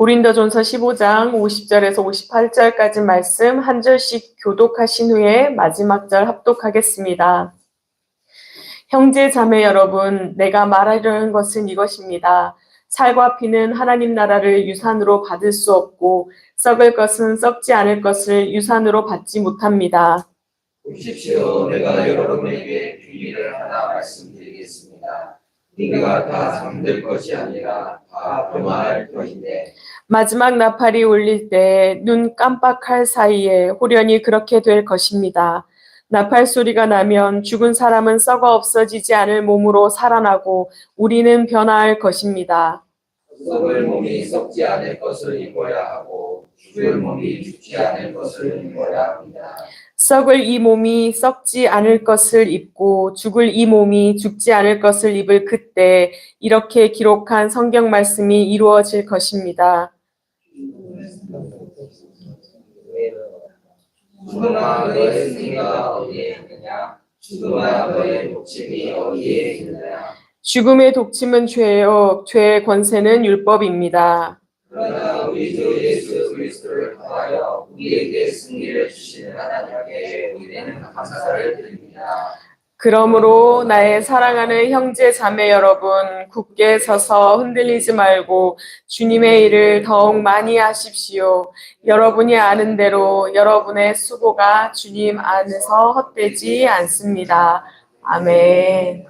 고린도전서 15장 50절에서 58절까지 말씀 한 절씩 교독하신 후에 마지막 절 합독하겠습니다. 형제 자매 여러분, 내가 말하려는 것은 이것입니다. 살과 피는 하나님 나라를 유산으로 받을 수 없고 썩을 것은 썩지 않을 것을 유산으로 받지 못합니다. 보십시오, 내가 여러분에게 비밀을 하나 말씀드리겠습니다. 우리가 다 잠들 것이 아니라 다 변화할 터인데 마지막 나팔이 울릴 때 눈 깜빡할 사이에 호련히 그렇게 될 것입니다. 나팔 소리가 나면 죽은 사람은 썩어 없어지지 않을 몸으로 살아나고 우리는 변화할 것입니다. 썩을 몸이 썩지 않을 것을 입어야 하고 죽을 몸이 죽지 않을 것을 입어야 합니다. 썩을 이 몸이 썩지 않을 것을 입고 죽을 이 몸이 죽지 않을 것을 입을 그때 이렇게 기록한 성경 말씀이 이루어질 것입니다. 죽음아, 너의 승리가 어디에 있느냐? 죽음아, 너의 독침이 어디에 있느냐? 죽음의 독침은 죄요, 죄의 권세는 율법입니다. 그러나 우리 주 예수 그리스도를 통하여 우리에게 승리를 주시는 하나님께 우리는 감사를 드립니다. 그러므로 나의 사랑하는 형제 자매 여러분, 굳게 서서 흔들리지 말고 주님의 일을 더욱 많이 하십시오. 여러분이 아는 대로 여러분의 수고가 주님 안에서 헛되지 않습니다. 아멘.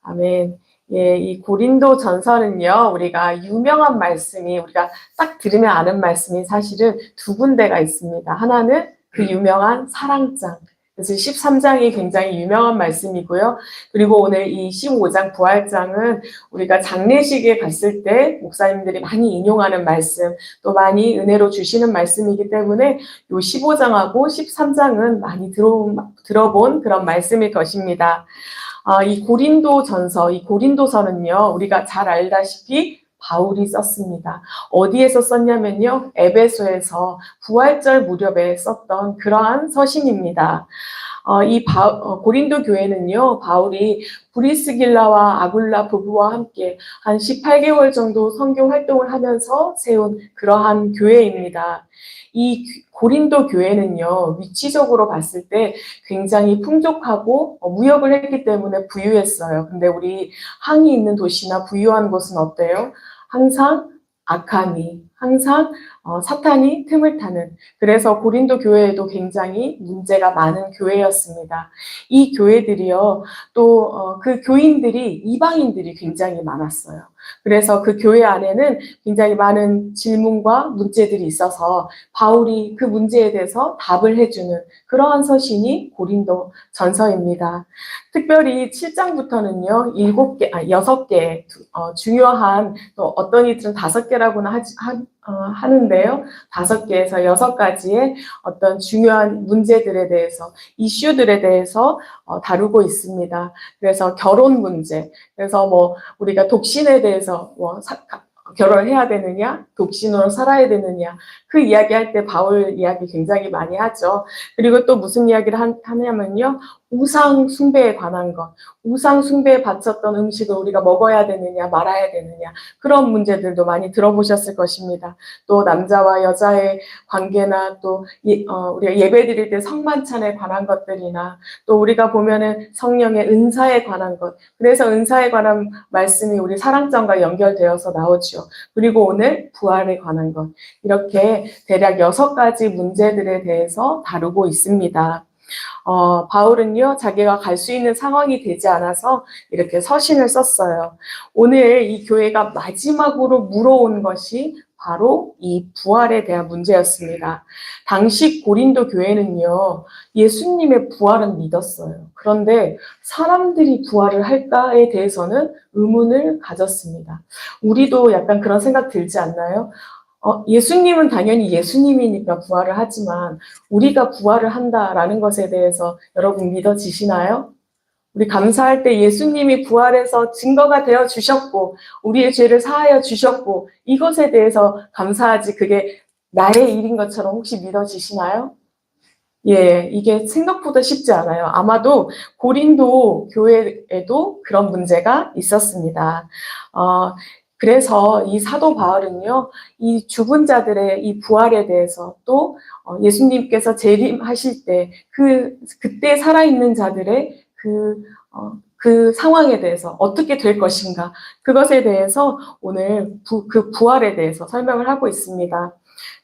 아멘. 예, 이 고린도 전서는요, 우리가 유명한 말씀이, 우리가 딱 들으면 아는 말씀이 사실은 두 군데가 있습니다. 하나는 그 유명한 사랑장. 그래서 13장이 굉장히 유명한 말씀이고요. 그리고 오늘 이 15장 부활장은 우리가 장례식에 갔을 때 목사님들이 많이 인용하는 말씀, 또 많이 은혜로 주시는 말씀이기 때문에 이 15장하고 13장은 많이 들어본 그런 말씀일 것입니다. 이 고린도전서, 이 고린도서는요, 우리가 잘 알다시피 바울이 썼습니다. 어디에서 썼냐면요, 에베소에서 부활절 무렵에 썼던 그러한 서신입니다. 고린도 교회는요, 바울이 브리스길라와 아굴라 부부와 함께 한 18개월 정도 선교 활동을 하면서 세운 그러한 교회입니다. 이 고린도 교회는요, 위치적으로 봤을 때 굉장히 풍족하고 무역을 했기 때문에 부유했어요. 근데 우리 항이 있는 도시나 부유한 곳은 어때요? 항상 악함이, 항상 사탄이 틈을 타는, 그래서 고린도 교회에도 굉장히 문제가 많은 교회였습니다. 이 교회들이요, 또 그 교인들이 이방인들이 굉장히 많았어요. 그래서 그 교회 안에는 굉장히 많은 질문과 문제들이 있어서 바울이 그 문제에 대해서 답을 해주는 그러한 서신이 고린도 전서입니다. 특별히 7장부터는요, 6개 중요한, 또 어떤 이들은 5개라고는 하는데요. 5개에서 6가지의 어떤 중요한 문제들에 대해서, 이슈들에 대해서 다루고 있습니다. 그래서 결혼 문제, 그래서 우리가 독신에 대해서 결혼을 해야 되느냐, 독신으로 살아야 되느냐, 그 이야기할 때 바울 이야기 굉장히 많이 하죠. 그리고 또 무슨 이야기를 하냐면요, 우상 숭배에 관한 것, 우상 숭배에 바쳤던 음식을 우리가 먹어야 되느냐, 말아야 되느냐, 그런 문제들도 많이 들어보셨을 것입니다. 또 남자와 여자의 관계나 또 우리가 예배 드릴 때 성만찬에 관한 것들이나 또 우리가 보면은 성령의 은사에 관한 것, 그래서 은사에 관한 말씀이 우리 사랑장과 연결되어서 나오죠. 그리고 오늘 부활에 관한 것, 이렇게 대략 6가지 문제들에 대해서 다루고 있습니다. 바울은요, 자기가 갈 수 있는 상황이 되지 않아서 이렇게 서신을 썼어요. 오늘 이 교회가 마지막으로 물어온 것이 바로 이 부활에 대한 문제였습니다. 당시 고린도 교회는요, 예수님의 부활은 믿었어요. 그런데 사람들이 부활을 할까에 대해서는 의문을 가졌습니다. 우리도 약간 그런 생각 들지 않나요? 예수님은 당연히 예수님이니까 부활을 하지만 우리가 부활을 한다라는 것에 대해서 여러분 믿어지시나요? 우리 감사할 때 예수님이 부활해서 증거가 되어 주셨고 우리의 죄를 사하여 주셨고 이것에 대해서 감사하지 그게 나의 일인 것처럼 혹시 믿어지시나요? 예, 이게 생각보다 쉽지 않아요. 아마도 고린도 교회에도 그런 문제가 있었습니다. 그래서 이 사도 바울은요, 이 죽은 자들의 이 부활에 대해서 또 예수님께서 재림하실 때 그때 살아있는 자들의 그 상황에 대해서 어떻게 될 것인가, 그것에 대해서 오늘 그 부활에 대해서 설명을 하고 있습니다.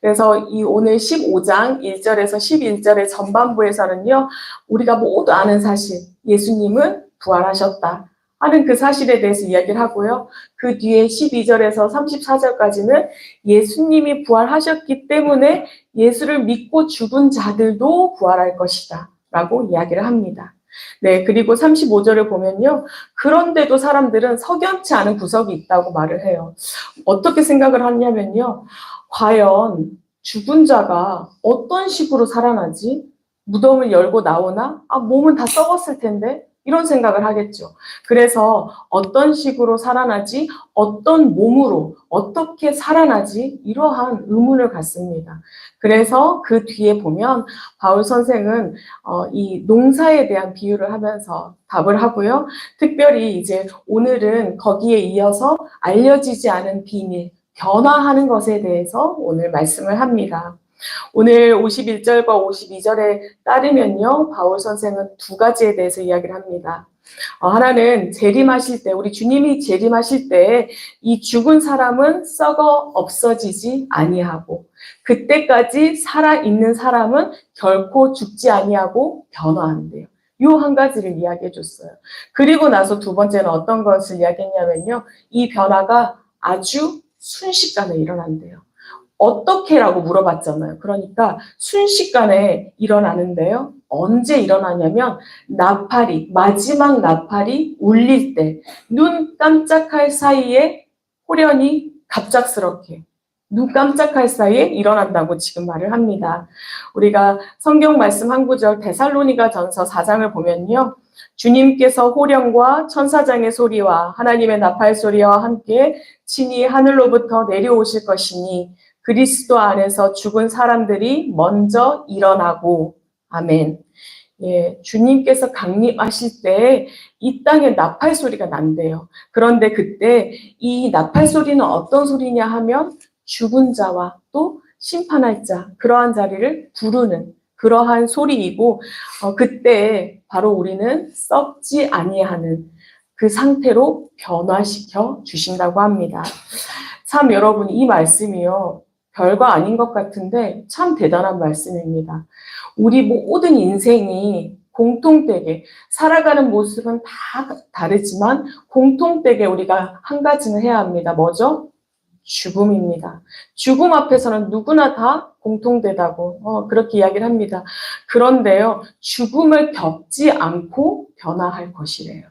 그래서 이 오늘 15장 1절에서 11절의 전반부에서는요, 우리가 모두 아는 사실, 예수님은 부활하셨다 하는 그 사실에 대해서 이야기를 하고요. 그 뒤에 12절에서 34절까지는 예수님이 부활하셨기 때문에 예수를 믿고 죽은 자들도 부활할 것이다 라고 이야기를 합니다. 네, 그리고 35절을 보면요. 그런데도 사람들은 석연치 않은 구석이 있다고 말을 해요. 어떻게 생각을 하냐면요. 과연 죽은 자가 어떤 식으로 살아나지? 무덤을 열고 나오나? 몸은 다 썩었을 텐데? 이런 생각을 하겠죠. 그래서 어떤 식으로 살아나지? 어떤 몸으로 어떻게 살아나지? 이러한 의문을 갖습니다. 그래서 그 뒤에 보면 바울 선생은 이 농사에 대한 비유를 하면서 답을 하고요. 특별히 이제 오늘은 거기에 이어서 알려지지 않은 비밀, 변화하는 것에 대해서 오늘 말씀을 합니다. 오늘 51절과 52절에 따르면요, 바울 선생은 두 가지에 대해서 이야기를 합니다. 하나는 재림하실 때, 우리 주님이 재림하실 때 이 죽은 사람은 썩어 없어지지 아니하고 그때까지 살아있는 사람은 결코 죽지 아니하고 변화한대요. 이 한 가지를 이야기해 줬어요. 그리고 나서 두 번째는 어떤 것을 이야기했냐면요. 이 변화가 아주 순식간에 일어난대요. 어떻게라고 물어봤잖아요. 그러니까 순식간에 일어나는데요. 언제 일어나냐면 마지막 나팔이 울릴 때, 눈 깜짝할 사이에 호련히 갑작스럽게 눈 깜짝할 사이에 일어난다고 지금 말을 합니다. 우리가 성경 말씀 한 구절 데살로니가 전서 4장을 보면요. 주님께서 호령과 천사장의 소리와 하나님의 나팔 소리와 함께 친히 하늘로부터 내려오실 것이니 그리스도 안에서 죽은 사람들이 먼저 일어나고, 아멘. 예, 주님께서 강림하실 때 이 땅에 나팔 소리가 난대요. 그런데 그때 이 나팔 소리는 어떤 소리냐 하면 죽은 자와 또 심판할 자, 그러한 자리를 부르는 그러한 소리이고, 그때 바로 우리는 썩지 아니하는 그 상태로 변화시켜 주신다고 합니다. 참 여러분, 이 말씀이요. 별거 아닌 것 같은데 참 대단한 말씀입니다. 우리 모든 인생이 공통되게 살아가는 모습은 다 다르지만 공통되게 우리가 한 가지는 해야 합니다. 뭐죠? 죽음입니다. 죽음 앞에서는 누구나 다 공통되다고 그렇게 이야기를 합니다. 그런데요, 죽음을 겪지 않고 변화할 것이래요.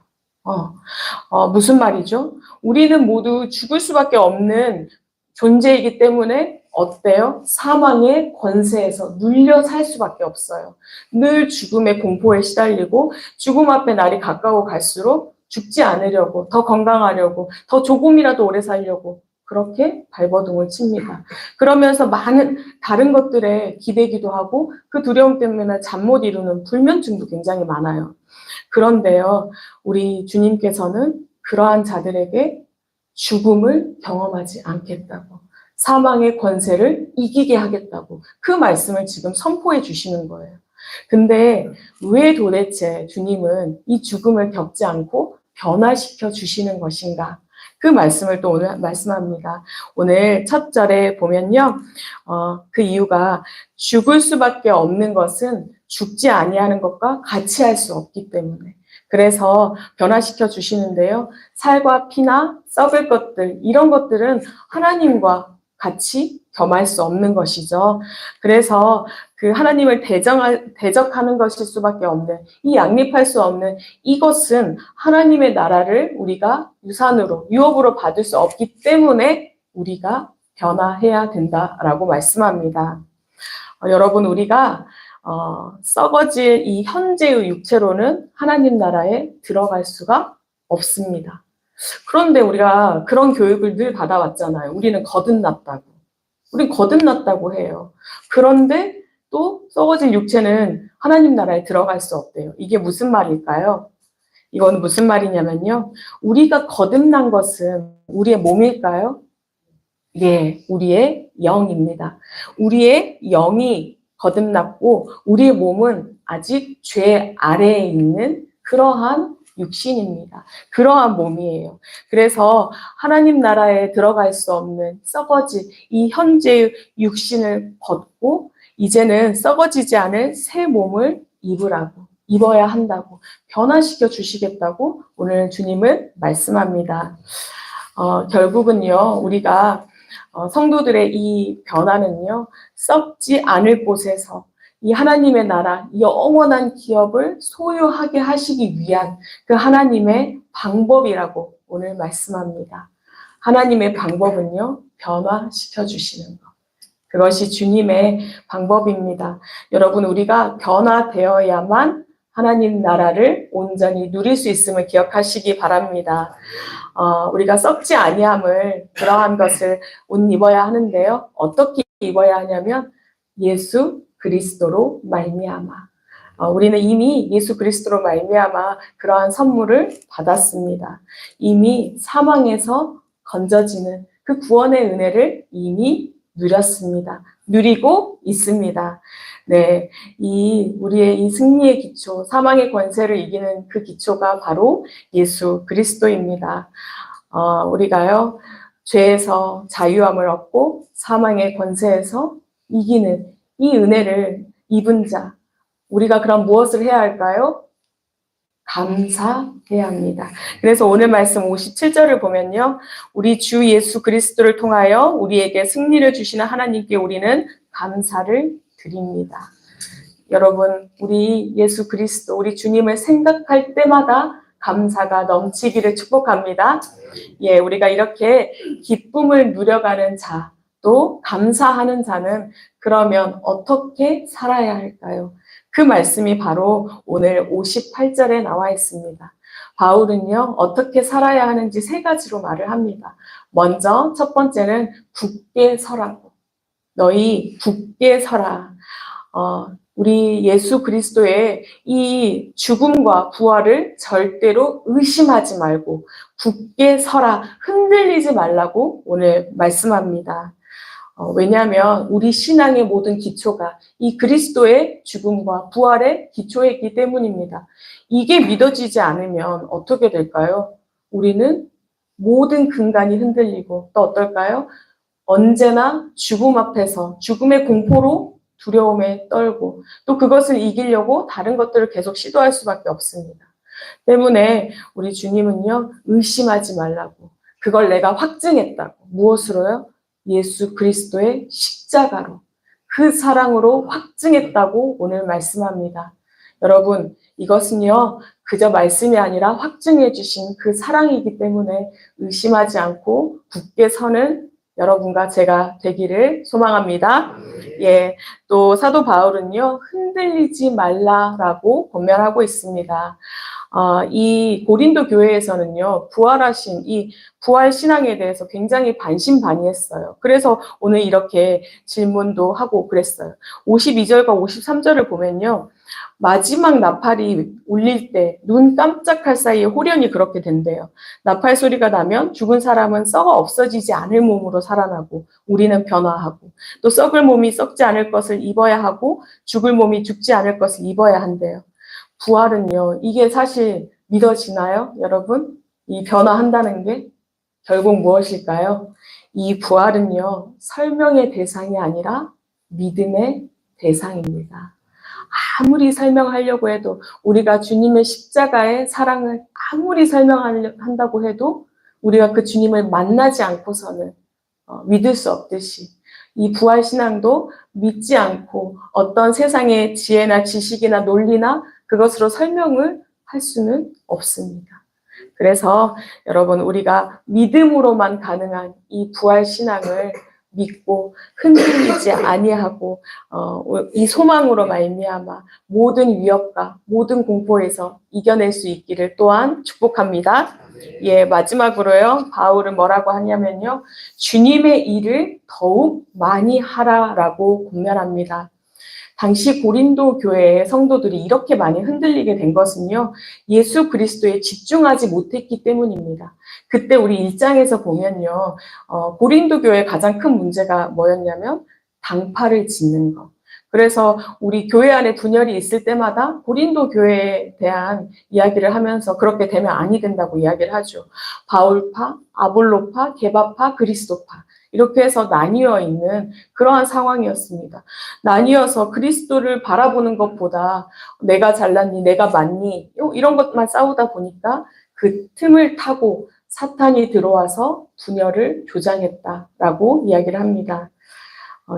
무슨 말이죠? 우리는 모두 죽을 수밖에 없는 존재이기 때문에 어때요? 사망의 권세에서 눌려 살 수밖에 없어요. 늘 죽음의 공포에 시달리고 죽음 앞에 날이 가까워 갈수록 죽지 않으려고, 더 건강하려고, 더 조금이라도 오래 살려고 그렇게 발버둥을 칩니다. 그러면서 많은 다른 것들에 기대기도 하고 그 두려움 때문에 잠 못 이루는 불면증도 굉장히 많아요. 그런데요, 우리 주님께서는 그러한 자들에게 죽음을 경험하지 않겠다고, 사망의 권세를 이기게 하겠다고 그 말씀을 지금 선포해 주시는 거예요. 근데 왜 도대체 주님은 이 죽음을 겪지 않고 변화시켜 주시는 것인가? 그 말씀을 또 오늘 말씀합니다. 오늘 첫 절에 보면요. 그 이유가 죽을 수밖에 없는 것은 죽지 아니하는 것과 같이 할 수 없기 때문에. 그래서 변화시켜 주시는데요. 살과 피나 썩을 것들, 이런 것들은 하나님과 같이 겸할 수 없는 것이죠. 그래서 그 하나님을 대적하는 것일 수밖에 없는, 이 양립할 수 없는 이것은 하나님의 나라를 우리가 유산으로, 유업으로 받을 수 없기 때문에 우리가 변화해야 된다라고 말씀합니다. 여러분, 우리가 썩어질 이 현재의 육체로는 하나님 나라에 들어갈 수가 없습니다. 그런데 우리가 그런 교육을 늘 받아왔잖아요. 우리는 거듭났다고. 우린 거듭났다고 해요. 그런데 또 썩어질 육체는 하나님 나라에 들어갈 수 없대요. 이게 무슨 말일까요? 이건 무슨 말이냐면요. 우리가 거듭난 것은 우리의 몸일까요? 예, 우리의 영입니다. 우리의 영이 거듭났고 우리의 몸은 아직 죄 아래에 있는 그러한 육신입니다. 그러한 몸이에요. 그래서 하나님 나라에 들어갈 수 없는 썩어질 이 현재의 육신을 벗고 이제는 썩어지지 않을 새 몸을 입어야 한다고 변화시켜 주시겠다고 오늘 주님은 말씀합니다. 결국은요, 우리가 성도들의 이 변화는요, 썩지 않을 곳에서 이 하나님의 나라, 영원한 기업을 소유하게 하시기 위한 그 하나님의 방법이라고 오늘 말씀합니다. 하나님의 방법은요, 변화시켜 주시는 것. 그것이 주님의 방법입니다. 여러분, 우리가 변화되어야만 하나님 나라를 온전히 누릴 수 있음을 기억하시기 바랍니다. 우리가 썩지 아니함을 그러한 것을 옷 입어야 하는데요. 어떻게 입어야 하냐면 예수 그리스도로 말미암아. 우리는 이미 예수 그리스도로 말미암아 그러한 선물을 받았습니다. 이미 사망에서 건져지는 그 구원의 은혜를 이미 누렸습니다. 누리고 있습니다. 네, 우리의 이 승리의 기초, 사망의 권세를 이기는 그 기초가 바로 예수 그리스도입니다. 우리가요, 죄에서 자유함을 얻고 사망의 권세에서 이기는 이 은혜를 입은 자, 우리가 그럼 무엇을 해야 할까요? 감사해야 합니다. 그래서 오늘 말씀 57절을 보면요. 우리 주 예수 그리스도를 통하여 우리에게 승리를 주시는 하나님께 우리는 감사를 드립니다. 여러분, 우리 예수 그리스도, 우리 주님을 생각할 때마다 감사가 넘치기를 축복합니다. 예, 우리가 이렇게 기쁨을 누려가는 자, 또 감사하는 자는 그러면 어떻게 살아야 할까요? 그 말씀이 바로 오늘 58절에 나와 있습니다. 바울은요, 어떻게 살아야 하는지 세 가지로 말을 합니다. 먼저 첫 번째는 굳게 서라고. 너희 굳게 서라. 우리 예수 그리스도의 이 죽음과 부활을 절대로 의심하지 말고 굳게 서라, 흔들리지 말라고 오늘 말씀합니다. 왜냐하면 우리 신앙의 모든 기초가 이 그리스도의 죽음과 부활의 기초에 있기 때문입니다. 이게 믿어지지 않으면 어떻게 될까요? 우리는 모든 근간이 흔들리고 또 어떨까요? 언제나 죽음 앞에서 죽음의 공포로 두려움에 떨고 또 그것을 이기려고 다른 것들을 계속 시도할 수밖에 없습니다. 때문에 우리 주님은요, 의심하지 말라고. 그걸 내가 확증했다고. 무엇으로요? 예수 그리스도의 십자가로, 그 사랑으로 확증했다고 오늘 말씀합니다. 여러분, 이것은요, 그저 말씀이 아니라 확증해 주신 그 사랑이기 때문에 의심하지 않고 굳게 서는 여러분과 제가 되기를 소망합니다. 예, 또 사도 바울은요, 흔들리지 말라라고 권면하고 있습니다. 이 고린도 교회에서는요, 부활하신 이 부활 신앙에 대해서 굉장히 반신반의했어요. 그래서 오늘 이렇게 질문도 하고 그랬어요. 52절과 53절을 보면요, 마지막 나팔이 울릴 때 눈 깜짝할 사이에 홀연히 그렇게 된대요. 나팔 소리가 나면 죽은 사람은 썩어 없어지지 않을 몸으로 살아나고 우리는 변화하고 또 썩을 몸이 썩지 않을 것을 입어야 하고 죽을 몸이 죽지 않을 것을 입어야 한대요. 부활은요, 이게 사실 믿어지나요, 여러분? 이 변화한다는 게 결국 무엇일까요? 이 부활은요, 설명의 대상이 아니라 믿음의 대상입니다. 아무리 설명하려고 해도 우리가 주님의 십자가의 사랑을 아무리 설명한다고 해도 우리가 그 주님을 만나지 않고서는 믿을 수 없듯이 이 부활신앙도 믿지 않고 어떤 세상의 지혜나 지식이나 논리나 그것으로 설명을 할 수는 없습니다. 그래서 여러분, 우리가 믿음으로만 가능한 이 부활신앙을 믿고 흔들리지 아니하고 이 소망으로 말미암아 모든 위협과 모든 공포에서 이겨낼 수 있기를 또한 축복합니다. 예, 마지막으로요, 바울은 뭐라고 하냐면요, 주님의 일을 더욱 많이 하라라고 권면합니다. 당시 고린도 교회의 성도들이 이렇게 많이 흔들리게 된 것은요, 예수 그리스도에 집중하지 못했기 때문입니다. 그때 우리 1장에서 보면요, 고린도 교회의 가장 큰 문제가 뭐였냐면 당파를 짓는 것. 그래서 우리 교회 안에 분열이 있을 때마다 고린도 교회에 대한 이야기를 하면서 그렇게 되면 아니 된다고 이야기를 하죠. 바울파, 아볼로파, 게바파, 그리스도파. 이렇게 해서 나뉘어 있는 그러한 상황이었습니다. 나뉘어서 그리스도를 바라보는 것보다 내가 잘났니, 내가 맞니, 이런 것만 싸우다 보니까 그 틈을 타고 사탄이 들어와서 분열을 조장했다라고 이야기를 합니다.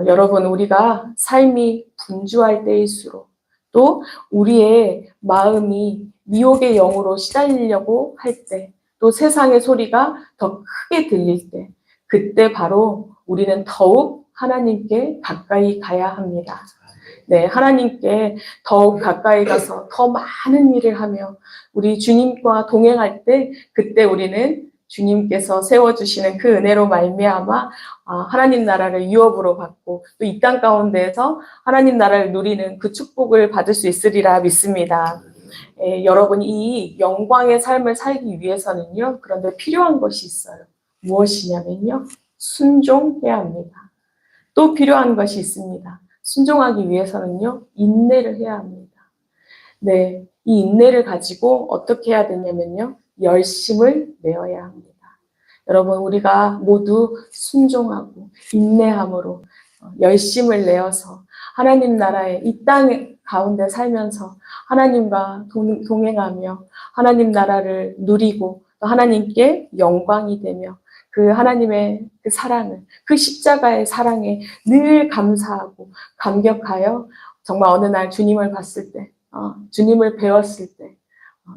여러분, 우리가 삶이 분주할 때일수록 또 우리의 마음이 미혹의 영으로 시달리려고 할 때, 또 세상의 소리가 더 크게 들릴 때, 그때 바로 우리는 더욱 하나님께 가까이 가야 합니다. 네, 하나님께 더욱 가까이 가서 더 많은 일을 하며 우리 주님과 동행할 때, 그때 우리는 주님께서 세워주시는 그 은혜로 말미암아 하나님 나라를 유업으로 받고 또 이 땅 가운데에서 하나님 나라를 누리는 그 축복을 받을 수 있으리라 믿습니다. 여러분, 이 영광의 삶을 살기 위해서는요, 그런데 필요한 것이 있어요. 무엇이냐면요, 순종해야 합니다. 또 필요한 것이 있습니다. 순종하기 위해서는요, 인내를 해야 합니다. 네, 이 인내를 가지고 어떻게 해야 되냐면요, 열심을 내어야 합니다. 여러분, 우리가 모두 순종하고 인내함으로 열심을 내어서 하나님 나라의 이 땅 가운데 살면서 하나님과 동행하며 하나님 나라를 누리고 또 하나님께 영광이 되며 그 하나님의 그 사랑을, 그 십자가의 사랑에 늘 감사하고 감격하여 정말 어느 날 주님을 봤을 때, 주님을 배웠을 때,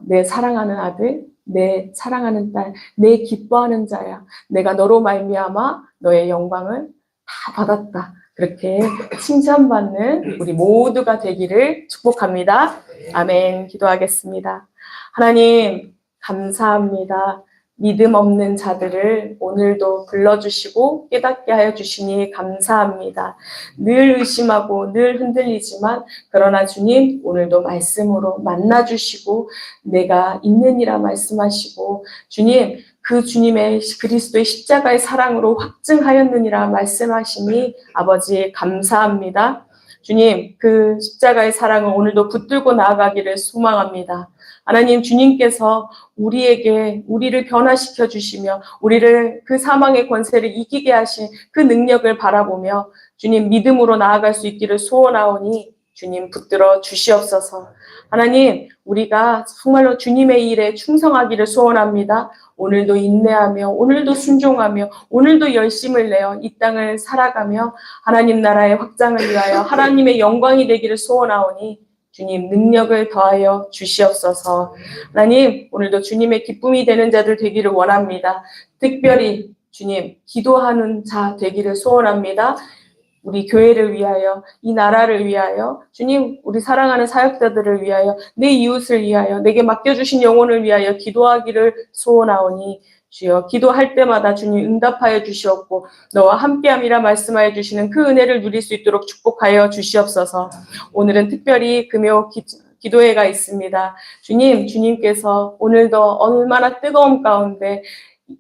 내 사랑하는 아들, 내 사랑하는 딸, 내 기뻐하는 자야. 내가 너로 말미암아 너의 영광을 다 받았다. 그렇게 칭찬받는 우리 모두가 되기를 축복합니다. 아멘. 기도하겠습니다. 하나님, 감사합니다. 믿음 없는 자들을 오늘도 불러주시고 깨닫게 하여 주시니 감사합니다. 늘 의심하고 늘 흔들리지만 그러나 주님, 오늘도 말씀으로 만나주시고 내가 있느니라 말씀하시고 주님, 그 주님의 그리스도의 십자가의 사랑으로 확증하였느니라 말씀하시니 아버지 감사합니다. 주님, 그 십자가의 사랑을 오늘도 붙들고 나아가기를 소망합니다. 하나님, 주님께서 우리를 변화시켜 주시며 우리를 그 사망의 권세를 이기게 하신 그 능력을 바라보며 주님 믿음으로 나아갈 수 있기를 소원하오니 주님 붙들어 주시옵소서. 하나님, 우리가 정말로 주님의 일에 충성하기를 소원합니다. 오늘도 인내하며 오늘도 순종하며 오늘도 열심을 내어 이 땅을 살아가며 하나님 나라의 확장을 위하여 하나님의 영광이 되기를 소원하오니 주님 능력을 더하여 주시옵소서. 하나님, 오늘도 주님의 기쁨이 되는 자들 되기를 원합니다. 특별히 주님 기도하는 자 되기를 소원합니다. 우리 교회를 위하여, 이 나라를 위하여, 주님 우리 사랑하는 사역자들을 위하여, 내 이웃을 위하여, 내게 맡겨주신 영혼을 위하여 기도하기를 소원하오니 주여, 기도할 때마다 주님 응답하여 주시옵고 너와 함께함이라 말씀하여 주시는 그 은혜를 누릴 수 있도록 축복하여 주시옵소서. 오늘은 특별히 금요 기도회가 있습니다. 주님께서 오늘도 얼마나 뜨거움 가운데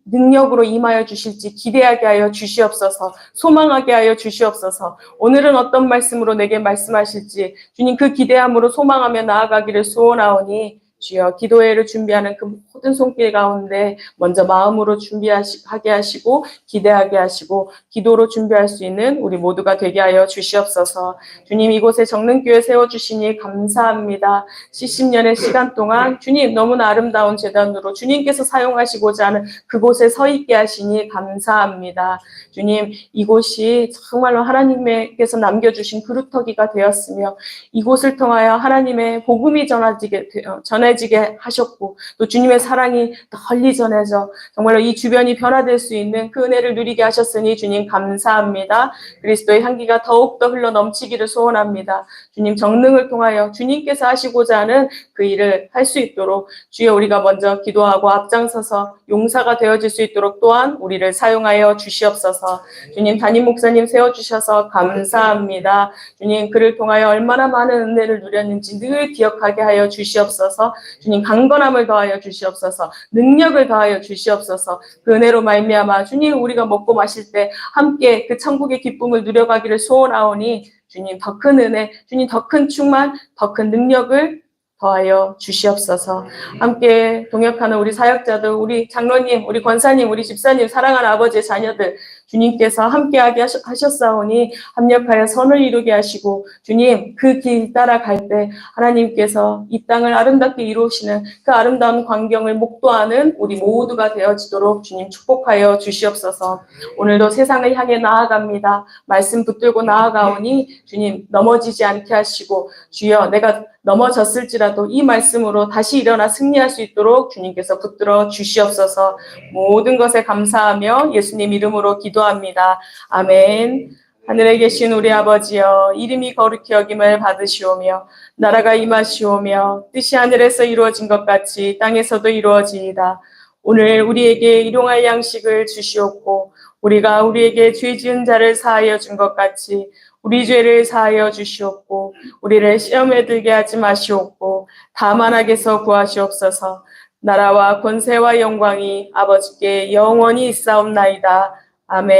능력으로 임하여 주실지 기대하게 하여 주시옵소서. 소망하게 하여 주시옵소서. 오늘은 어떤 말씀으로 내게 말씀하실지 주님 그 기대함으로 소망하며 나아가기를 소원하오니 주여, 기도회를 준비하는 그 모든 손길 가운데 먼저 마음으로 준비하게 하시고 기대하게 하시고 기도로 준비할 수 있는 우리 모두가 되게 하여 주시옵소서. 주님, 이곳에 정능교회 세워주시니 감사합니다. 70년의 시간 동안 주님 너무나 아름다운 제단으로 주님께서 사용하시고자 하는 그곳에 서 있게 하시니 감사합니다. 주님, 이곳이 정말로 하나님께서 남겨주신 그루터기가 되었으며 이곳을 통하여 하나님의 복음이 전해지게 전해지게 하셨고 또 주님의 사랑이 널리 전해져 정말로 이 주변이 변화될 수 있는 그 은혜를 누리게 하셨으니 주님 감사합니다. 그리스도의 향기가 더욱더 흘러 넘치기를 소원합니다. 주님 정능을 통하여 주님께서 하시고자 하는 그 일을 할 수 있도록 주여 우리가 먼저 기도하고 앞장서서 용사가 되어질 수 있도록 또한 우리를 사용하여 주시옵소서. 주님 담임 목사님 세워주셔서 감사합니다. 주님 그를 통하여 얼마나 많은 은혜를 누렸는지 늘 기억하게 하여 주시옵소서. 주님 강건함을 더하여 주시옵소서. 능력을 더하여 주시옵소서. 그 은혜로 말미암아 주님 우리가 먹고 마실 때 함께 그 천국의 기쁨을 누려가기를 소원하오니 주님 더 큰 은혜, 주님 더 큰 충만, 더 큰 능력을 더하여 주시옵소서. 함께 동역하는 우리 사역자들, 우리 장로님, 우리 권사님, 우리 집사님, 사랑하는 아버지의 자녀들 주님께서 함께하게 하셨사오니 합력하여 선을 이루게 하시고 주님 그 길 따라갈 때 하나님께서 이 땅을 아름답게 이루시는 그 아름다운 광경을 목도하는 우리 모두가 되어지도록 주님 축복하여 주시옵소서. 오늘도 세상을 향해 나아갑니다. 말씀 붙들고 나아가오니 주님 넘어지지 않게 하시고 주여 내가 넘어졌을지라도 이 말씀으로 다시 일어나 승리할 수 있도록 주님께서 붙들어 주시옵소서. 모든 것에 감사하며 예수님 이름으로 기도합니다. 아멘. 하늘에 계신 우리 아버지여 이름이 거룩히 여김을 받으시오며 나라가 임하시오며 뜻이 하늘에서 이루어진 것 같이 땅에서도 이루어지이다. 오늘 우리에게 일용할 양식을 주시옵고 우리가 우리에게 죄 지은 자를 사하여 준 것 같이 우리 죄를 사하여 주시옵고 우리를 시험에 들게 하지 마시옵고 다만 악에서 구하시옵소서. 나라와 권세와 영광이 아버지께 영원히 있사옵나이다. 아멘.